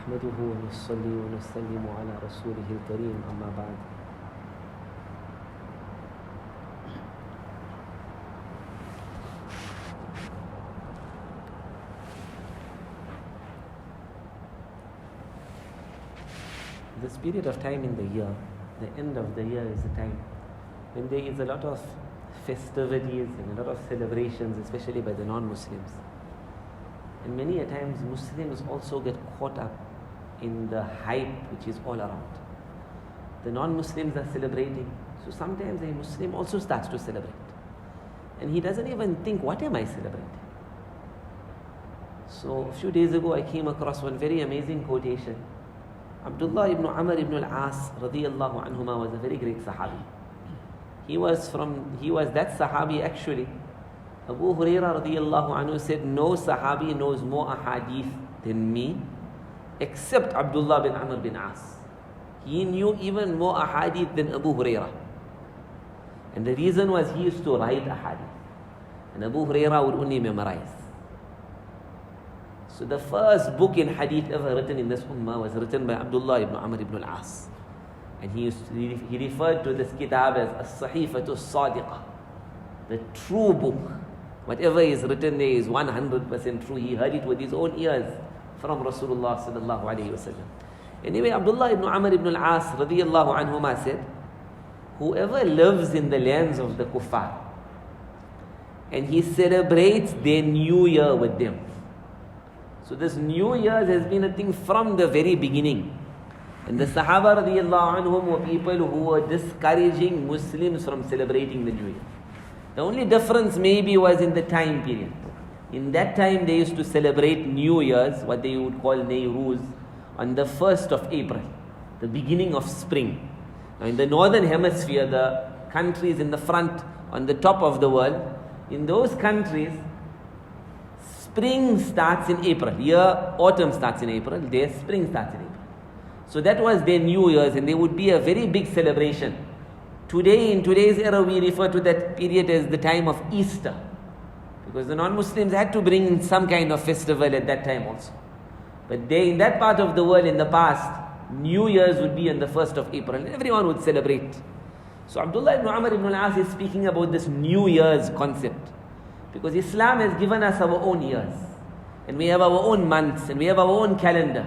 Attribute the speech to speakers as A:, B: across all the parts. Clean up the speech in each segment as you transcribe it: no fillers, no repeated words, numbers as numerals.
A: نحمده ونصلي ونسلم على رسوله الكريم أما بعد. This period of time in the year, the end of the year, is a time when there is a lot of festivities and a lot of celebrations, especially by the non-Muslims. And many a times Muslims also get caught up in the hype which is all around. The non-Muslims are celebrating, so sometimes a Muslim also starts to celebrate. And he doesn't even think, what am I celebrating? So a few days ago I came across one very amazing quotation. Abdullah ibn Amr ibn al-As radiyallahu anhuma was a very great Sahabi. He was that Sahabi actually. Abu Hurairah radiyallahu anhu said, no Sahabi knows more ahadith than me except Abdullah bin Amr bin As. He knew even more ahadith than Abu Hurairah. And the reason was he used to write ahadith. And Abu Hurairah would only memorize. So the first book in hadith ever written in this ummah was written by Abdullah ibn Amr ibn al-As. And he referred to this kitab as As-Sahifatu As-Sadiqah, the true book. Whatever is written there is 100% true. He heard it with his own ears from Rasulullah sallallahu alayhi wa sallam. Anyway, Abdullah ibn Amr ibn al-As radiyallahu anhuma said, whoever lives in the lands of the kuffar and he celebrates their new year with them. So this New Year's has been a thing from the very beginning. And the Sahaba radiyallahu anhum were people who were discouraging Muslims from celebrating the New Year. The only difference maybe was in the time period. In that time they used to celebrate New Year's, what they would call Nairuz, on the 1st of April, the beginning of spring. Now in the northern hemisphere, the countries in the front, on the top of the world, in those countries, spring starts in April. Here, autumn starts in April. There, spring starts in April. So that was their New Year's, and there would be a very big celebration. Today, in today's era, we refer to that period as the time of Easter, because the non-Muslims had to bring in some kind of festival at that time also. But they, in that part of the world in the past, New Year's would be on the 1st of April, and everyone would celebrate. So Abdullah ibn Amr ibn al-As is speaking about this New Year's concept. Because Islam has given us our own years, and we have our own months, and we have our own calendar,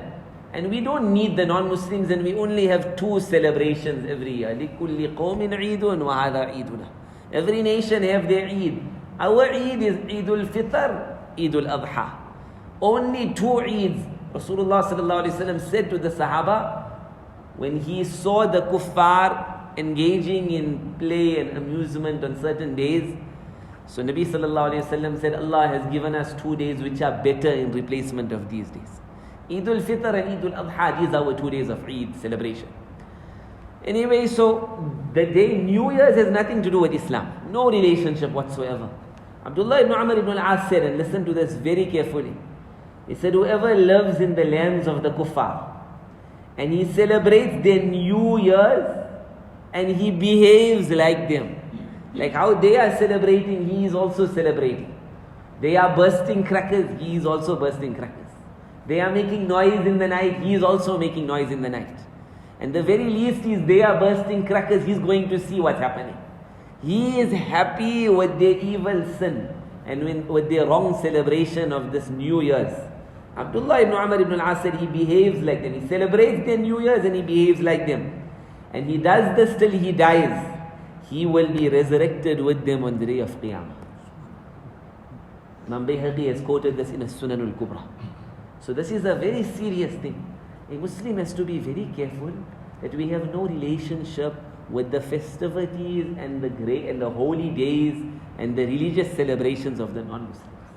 A: and we don't need the non-Muslims, and we only have 2 celebrations every year. لِكُلِّ قَوْمٍ عِيدٌ وَهَذَا عِيدُنَا. Every nation have their Eid. Our Eid is Eid al-Fitr, Eid al-Adha. Only 2 Eids. Rasulullah sallallahu alaihi wasallam said to the Sahaba, when he saw the kuffar engaging in play and amusement on certain days, so Nabi sallallahu alayhi wasallam said, Allah has given us 2 days which are better in replacement of these days. Eid al-Fitr and Eid al-Adha, these are our 2 days of Eid celebration. Anyway, so the day New Year's has nothing to do with Islam. No relationship whatsoever. Abdullah ibn Amr ibn al-As said, and listen to this very carefully. He said, whoever lives in the lands of the kuffar and he celebrates their New Year's and he behaves like them, like how they are celebrating, he is also celebrating. They are bursting crackers, he is also bursting crackers. They are making noise in the night, he is also making noise in the night. And the very least is they are bursting crackers, he is going to see what's happening. He is happy with their evil sin and with their wrong celebration of this New Year's. Abdullah ibn Amr ibn al-As said he behaves like them. He celebrates their New Year's and he behaves like them. And he does this till he dies. He will be resurrected with them on the day of Qiyamah. Imam Bayhaqi has quoted this in As-Sunan al-Kubra. So this is a very serious thing. A Muslim has to be very careful that we have no relationship with the festivities and the holy days and the religious celebrations of the non-Muslims.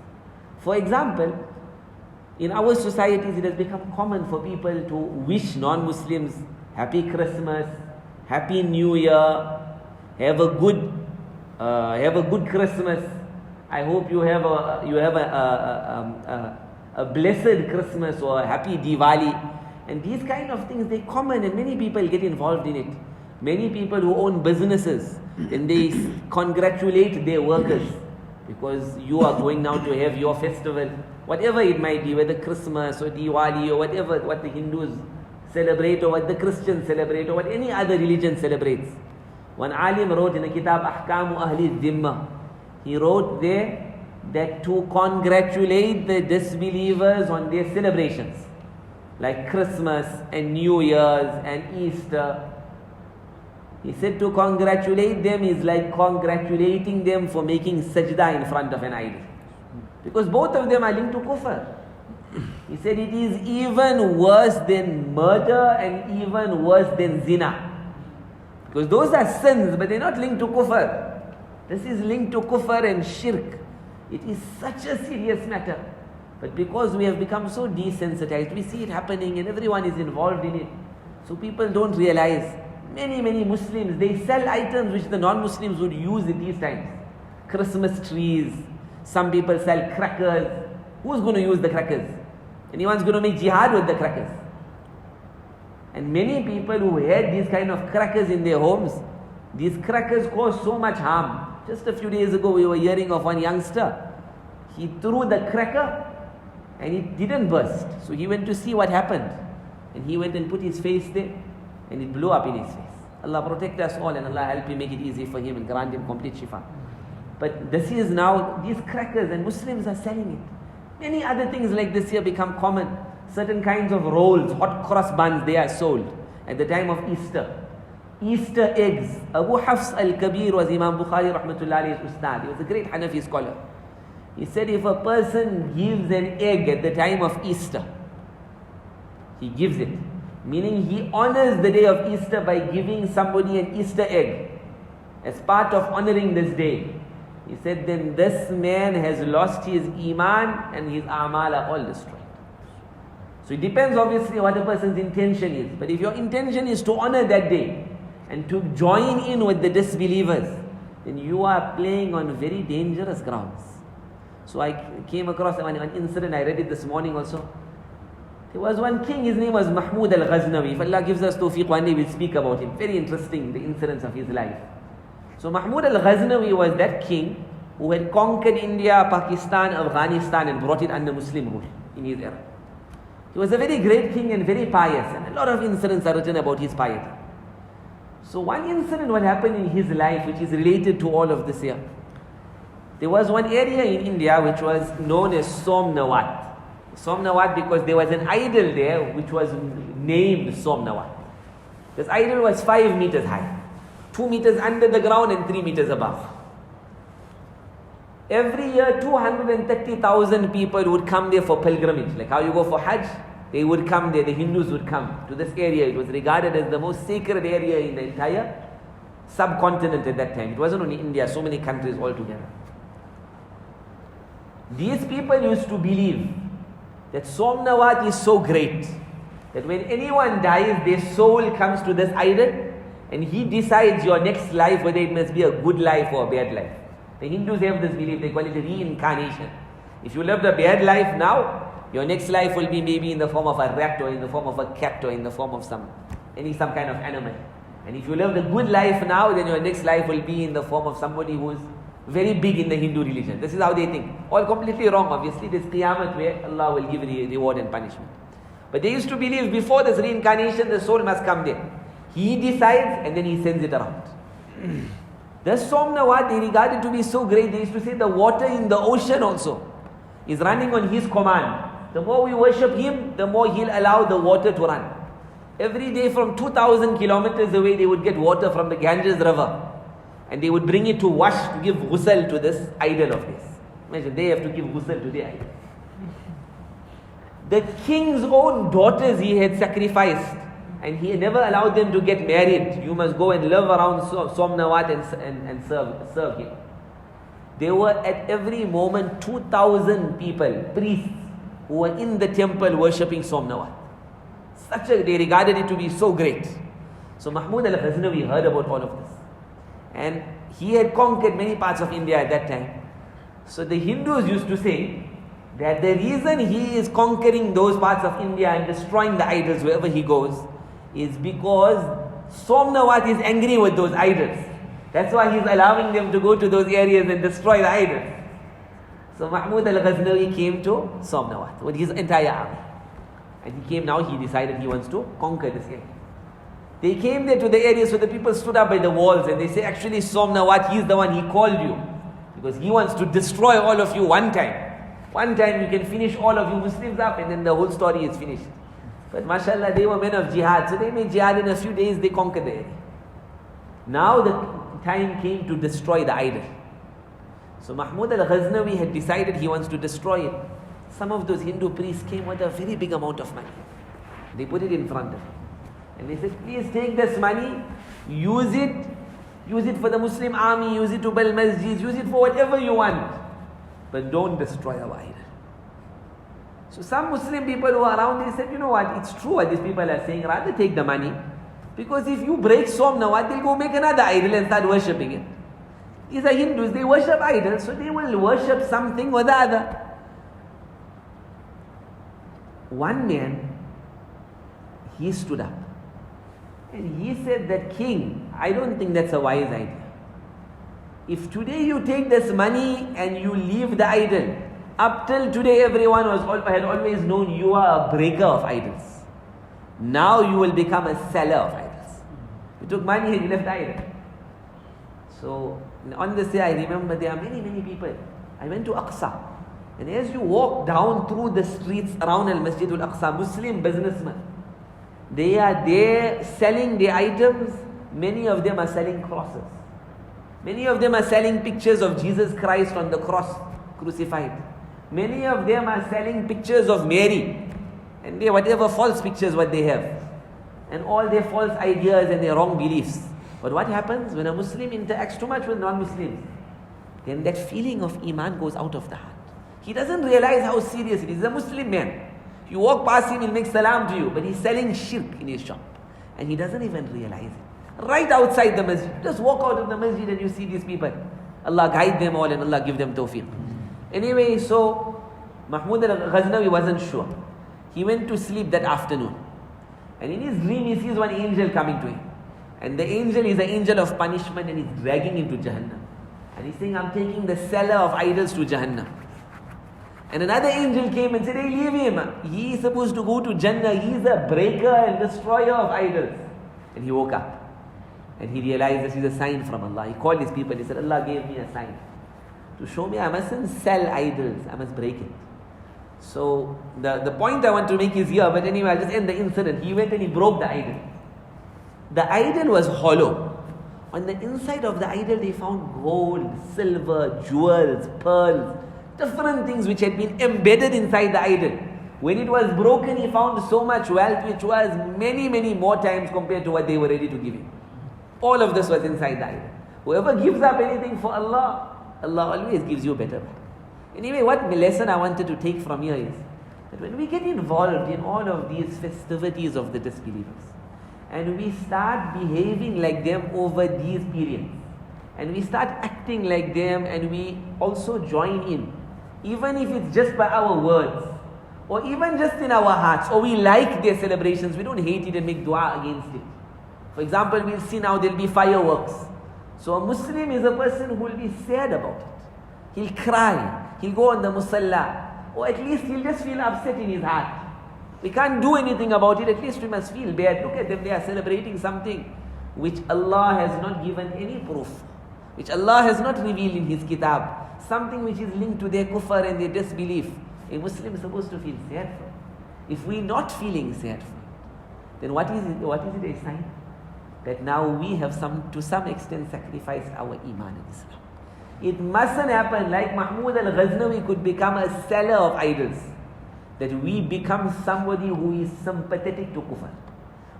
A: For example, in our societies it has become common for people to wish non-Muslims Happy Christmas, Happy New Year, have a good Christmas. I hope you have a blessed Christmas or a happy Diwali. And these kind of things, they're common and many people get involved in it. Many people who own businesses, and they congratulate their workers because you are going now to have your festival. whatever it might be, whether Christmas or Diwali or whatever, what the Hindus celebrate or what the Christians celebrate or what any other religion celebrates. One alim wrote in a kitab, Ahkamu Ahli Dhimma, he wrote there that to congratulate the disbelievers on their celebrations, like Christmas and New Year's and Easter, he said to congratulate them is like congratulating them for making sajda in front of an idol. Because both of them are linked to kufr. He said it is even worse than murder and even worse than zina. Because those are sins, but they're not linked to kufr. This is linked to kufr and shirk. It is such a serious matter. But because we have become so desensitized, we see it happening and everyone is involved in it. So people don't realize. Many Muslims, they sell items which the non-Muslims would use at these times. Christmas trees. Some people sell crackers. Who's going to use the crackers? Anyone's going to make jihad with the crackers? And many people who had these kind of crackers in their homes, these crackers cause so much harm. Just a few days ago we were hearing of one youngster. He threw the cracker and it didn't burst. So he went to see what happened. And he went and put his face there and it blew up in his face. Allah protect us all and Allah help him, make it easy for him and grant him complete shifa. But this is now, these crackers and Muslims are selling it. Many other things like this here become common. Certain kinds of rolls, hot cross buns, they are sold at the time of Easter. Easter eggs. Abu Hafs al-Kabir was Imam Bukhari rahmatullahi alayhi's ustad. He was a great Hanafi scholar. He said if a person gives an egg at the time of Easter, he gives it, meaning he honors the day of Easter by giving somebody an Easter egg as part of honoring this day. He said then this man has lost his iman and his a'mal are all destroyed. So it depends obviously what a person's intention is. But if your intention is to honor that day and to join in with the disbelievers, then you are playing on very dangerous grounds. So I came across one incident, I read it this morning also. There was one king, his name was Mahmud al-Ghaznavi. If Allah gives us tawfiq, one day we'll speak about him. Very interesting, the incidents of his life. So Mahmud al-Ghaznavi was that king who had conquered India, Pakistan, Afghanistan and brought it under Muslim rule in his era. He was a very great king and very pious, and a lot of incidents are written about his piety. So one incident what happened in his life which is related to all of this here. There was one area in India which was known as Somnawat. Somnawat because there was an idol there which was named Somnawat. This idol was 5 meters high, 2 meters under the ground and 3 meters above. Every year 230,000 people would come there for pilgrimage. Like how you go for Hajj, they would come there, the Hindus would come to this area. It was regarded as the most sacred area in the entire subcontinent at that time. It wasn't only India, so many countries all together. These people used to believe that Somnawat is so great that when anyone dies, their soul comes to this idol and he decides your next life, whether it must be a good life or a bad life. The Hindus have this belief, they call it reincarnation. If you lived a bad life now, your next life will be maybe in the form of a rat or in the form of a cat or in the form of some kind of animal. And if you lived a good life now, then your next life will be in the form of somebody who is very big in the Hindu religion. This is how they think. All completely wrong, obviously. There's Qiyamah where Allah will give reward and punishment. But they used to believe before this reincarnation, the soul must come there. He decides and then he sends it around. The Somnawat, they regarded to be so great, they used to say the water in the ocean also is running on his command. The more we worship him, the more he'll allow the water to run. Every day from 2,000 kilometers away, they would get water from the Ganges river. And they would bring it to wash, to give ghusl to this idol of theirs. Imagine, they have to give ghusl to their idol. The king's own daughters he had sacrificed. And he never allowed them to get married. You must go and live around Somnawat and serve him. There were at every moment 2,000 people, priests, who were in the temple worshipping Somnawat. They regarded it to be so great. So Mahmud al-Ghaznavi heard about all of this. And he had conquered many parts of India at that time. So the Hindus used to say that the reason he is conquering those parts of India and destroying the idols wherever he goes is because Somnawat is angry with those idols. That's why he's allowing them to go to those areas and destroy the idols. So Mahmud al-Ghaznawi came to Somnawat with his entire army. And he came now, he decided he wants to conquer this area. They came there to the area, so the people stood up by the walls and they say, actually Somnawat, he's the one, he called you. Because he wants to destroy all of you one time. One time you can finish all of you Muslims up and then the whole story is finished. But mashallah, they were men of jihad. So they made jihad in a few days, they conquered the area. Now the time came to destroy the idol. So Mahmud al-Ghaznawi had decided he wants to destroy it. Some of those Hindu priests came with a very big amount of money. They put it in front of him. And they said, please take this money, use it for the Muslim army, use it to build masjids, use it for whatever you want. But don't destroy our idol. So some Muslim people who are around, they said, you know what, it's true what these people are saying, rather take the money. Because if you break Somnawat, they'll go make another idol and start worshipping it. These are Hindus, they worship idols, so they will worship something or the other. One man, he stood up and he said that, king, I don't think that's a wise idea. If today you take this money and you leave the idol, up till today everyone had always known you are a breaker of idols. Now you will become a seller of idols. You took money and you left the idol. So on this day I remember there are many people. I went to Aqsa, and as you walk down through the streets around Al-Masjid Al-Aqsa, Muslim businessmen, they are there selling their items. Many of them are selling crosses. Many of them are selling pictures of Jesus Christ on the cross, crucified. Many of them are selling pictures of Mary, and they whatever false pictures what they have, and all their false ideas and their wrong beliefs. But what happens when a Muslim interacts too much with non-Muslims? Then that feeling of Iman goes out of the heart. He doesn't realize how serious it is. He's a Muslim man. You walk past him, he'll make salam to you, but he's selling shirk in his shop, and he doesn't even realize it. Right outside the masjid, just walk out of the masjid and you see these people. Allah guide them all and Allah give them tawfiq. Anyway, so Mahmud al-Ghaznawi wasn't sure. He went to sleep that afternoon, and in his dream he sees one angel coming to him, and the angel is an angel of punishment, and he's dragging him to Jahannam, and he's saying, I'm taking the seller of idols to Jahannam. And another angel came and said, hey, leave him, he is supposed to go to Jannah, he's a breaker and destroyer of idols. And he woke up and he realized this is a sign from Allah. He called his people, he said, Allah gave me a sign to show me I mustn't sell idols, I must break it. So the point I want to make is here, but anyway, I'll just end the incident. He went and he broke the idol. The idol was hollow. On the inside of the idol they found gold, silver, jewels, pearls, different things which had been embedded inside the idol. When it was broken, he found so much wealth which was many more times compared to what they were ready to give him. All of this was inside the idol. Whoever gives up anything for Allah, Allah always gives you better. Anyway, what lesson I wanted to take from here is that when we get involved in all of these festivities of the disbelievers, and we start behaving like them over these periods, and we start acting like them, and we also join in, even if it's just by our words, or even just in our hearts, or we like their celebrations, we don't hate it and make dua against it. For example, we'll see now there'll be fireworks. So a Muslim is a person who will be sad about it. He'll cry, he'll go on the musalla, or at least he'll just feel upset in his heart. We can't do anything about it, at least we must feel bad. Look at them, they are celebrating something which Allah has not given any proof, which Allah has not revealed in His kitab, something which is linked to their kufr and their disbelief. A Muslim is supposed to feel sad for it. If we're not feeling sad for it, then what is it a sign? That now we have to some extent sacrificed our iman in Islam. It mustn't happen like Mahmud al-Ghaznawi could become a seller of idols, that we become somebody who is sympathetic to kufr.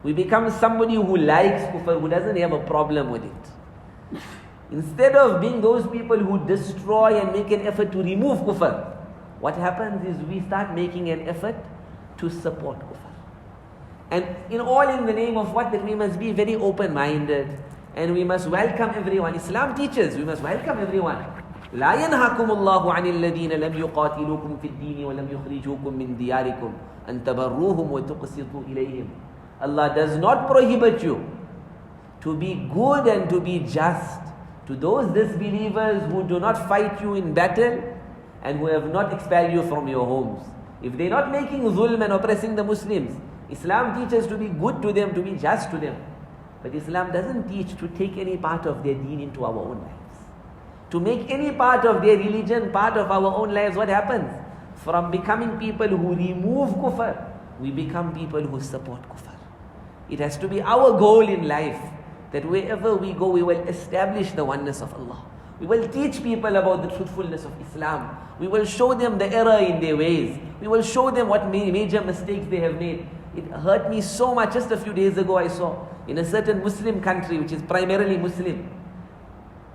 A: We become somebody who likes kufr, who doesn't have a problem with it. Instead of being those people who destroy and make an effort to remove kufr, what happens is we start making an effort to support kufr. And in the name of what? That we must be very open-minded and we must welcome everyone. Islam teaches we must welcome everyone. لا ينهاكم الله عن الذين لم يقاتلوكم في الدين ولم يخرجوكم من دياركم أن تبروهم وتقسطوا إليهم. Allah does not prohibit you to be good and to be just to those disbelievers who do not fight you in battle and who have not expelled you from your homes. If they're not making zulm and oppressing the Muslims, Islam teaches to be good to them, to be just to them. But Islam doesn't teach to take any part of their deen into our own lives. To make any part of their religion part of our own lives, what happens? From becoming people who remove kufr, we become people who support kufr. It has to be our goal in life that wherever we go, we will establish the oneness of Allah. We will teach people about the truthfulness of Islam. We will show them the error in their ways. We will show them what major mistakes they have made. It hurt me so much. Just a few days ago I saw in a certain Muslim country, which is primarily Muslim,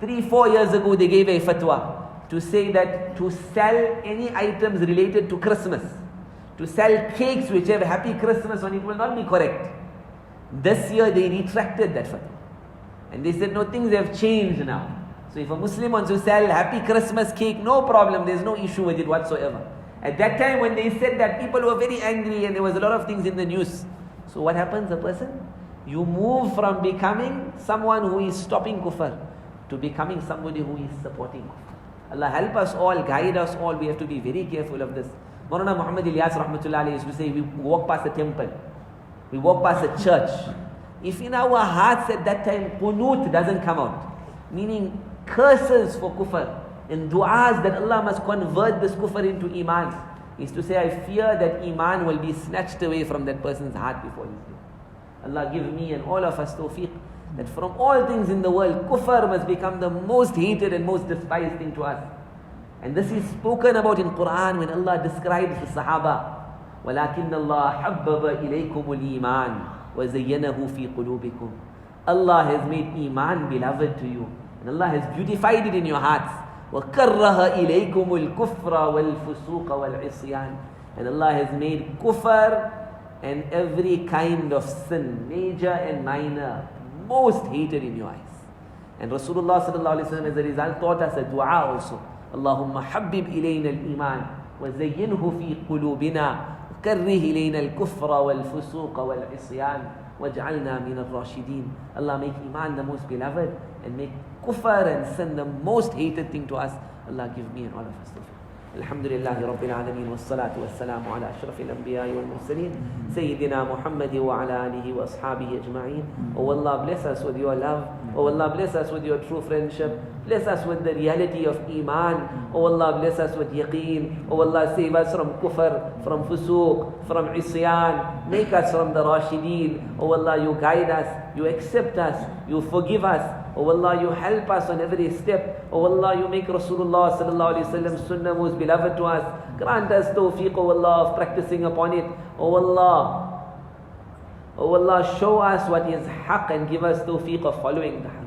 A: 3-4 years ago they gave a fatwa to say that to sell any items related to Christmas, to sell cakes which have Happy Christmas on it, will not be correct. This year they retracted that fatwa. And they said, no, things have changed now. So if a Muslim wants to sell Happy Christmas cake, no problem, there's no issue with it whatsoever. At that time when they said that, people were very angry and there was a lot of things in the news. So what happens, a person? You move from becoming someone who is stopping kufr to becoming somebody who is supporting kufr. Allah help us all, guide us all. We have to be very careful of this. Maulana Muhammad Ilyas rahmatullah alayhi used to say, we walk past a temple, we walk past a church. If in our hearts at that time qunut doesn't come out, meaning curses for kufr and du'as that Allah must convert this kufr into iman, is to say, I fear that iman will be snatched away from that person's heart before his death. Allah give me and all of us tawfiq that from all things in the world, kufr must become the most hated and most despised thing to us. And this is spoken about in Quran when Allah describes the Sahaba. وَلَكِنَّ اللَّهَ حَبَّبَ إِلَيْكُمُ الْإِيمَانِ وَزَيَّنَهُ فِي قُلُوبِكُمْ. Allah has made iman beloved to you, and Allah has beautified it in your hearts. وَكَرَّهَ إِلَيْكُمُ الْكُفْرَ وَالْفُسُوقَ وَالْعِصْيَانِ. And Allah has made kufr and every kind of sin, major and minor, most hated in your eyes. And Rasulullah sallallahu alaihi wasallam as a result taught us a dua also. Allahumma habbib ilayna al-iman wa zayyinhu fi qulubina karrih ilayna al-kufra wal-fusuqa wal-isyan waj'alna min al-rashidin. Allah make iman the most beloved and make kufr and sin the most hated thing to us. Allah give me and all of us tawfiq. Alhamdulillahi Rabbil Alameen wassalatu wassalamu ala ashrafil anbiya'i wal mursaleen Sayyidina Muhammad wa ala alihi wa ashabihi ajma'een. Oh Allah, bless us with your love. Oh Allah, bless us with your true friendship. Bless us with the reality of iman. Oh Allah, bless us with yaqeen. Oh Allah, save us from kufr, from fusuq, from isyan. Make us from the rashideen. Oh Allah, you guide us, you accept us, you forgive us. Oh Allah, you help us on every step. Oh Allah, you make Rasulullah sallallahu alaihi wasallam sunnah most beloved to us. Grant us tawfiq, oh Allah, of practicing upon it. Oh Allah, show us what is haqq and give us tawfiq of following the haqq.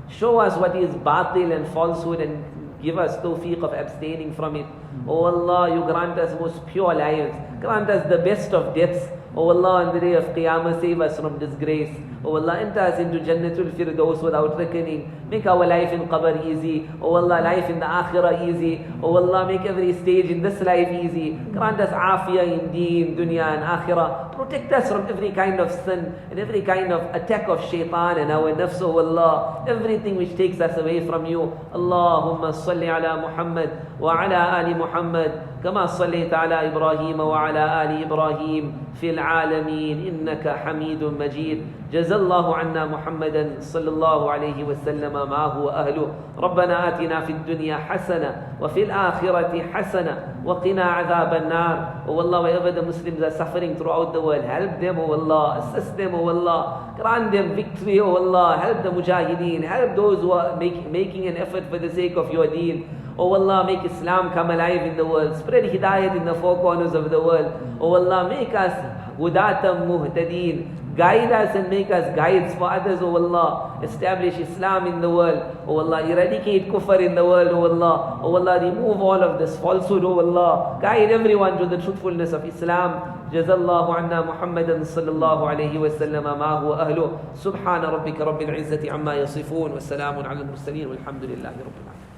A: Show us what is batil and falsehood and give us tawfiq of abstaining from it. Oh Allah, you grant us most pure lives. Grant us the best of deaths. Oh Allah, on the day of Qiyamah, save us from disgrace. Oh Allah, enter us into Jannatul Firdaus without reckoning. Make our life in Qabr easy. Oh Allah, life in the Akhirah easy. Oh Allah, make every stage in this life easy. Grant us afiyah in deen, dunya and Akhirah. Protect us from every kind of sin and every kind of attack of shaitan and our nafs, oh Allah. Everything which takes us away from you. Allahumma salli ala Muhammad wa ala ali Muhammad. كما صليت على إبراهيم وعلى آل إبراهيم في العالمين إنك حميد مجيد. جزا الله عنا محمدا صلى الله عليه وسلم ما هو أهله. ربنا آتنا في الدنيا حسنة وفي الآخرة حسنة وقنا عذاب النار. Oh Allah, wherever the Muslims are suffering throughout the world, help them, oh Allah, assist them, oh Allah, grant them victory, oh Allah, help the mujahideen, help those who are making an effort for the sake of your deen. Oh Allah, make Islam come alive in the world. Spread hidayat in the four corners of the world. Oh Allah, make us hudatam muhtadeen. Guide us and make us guides for others, oh Allah. Establish Islam in the world. Oh Allah, eradicate kufr in the world, oh Allah. Oh Allah, remove all of this falsehood, oh Allah. Guide everyone to the truthfulness of Islam. Jazallahu anna Muhammadan sallallahu alayhi wa sallam ma huwa ahlu. Subhana rabbika rabbil izzati amma yasifun. Wa salamun ala al-mursaleen. Walhamdulillahi rabbil alamin.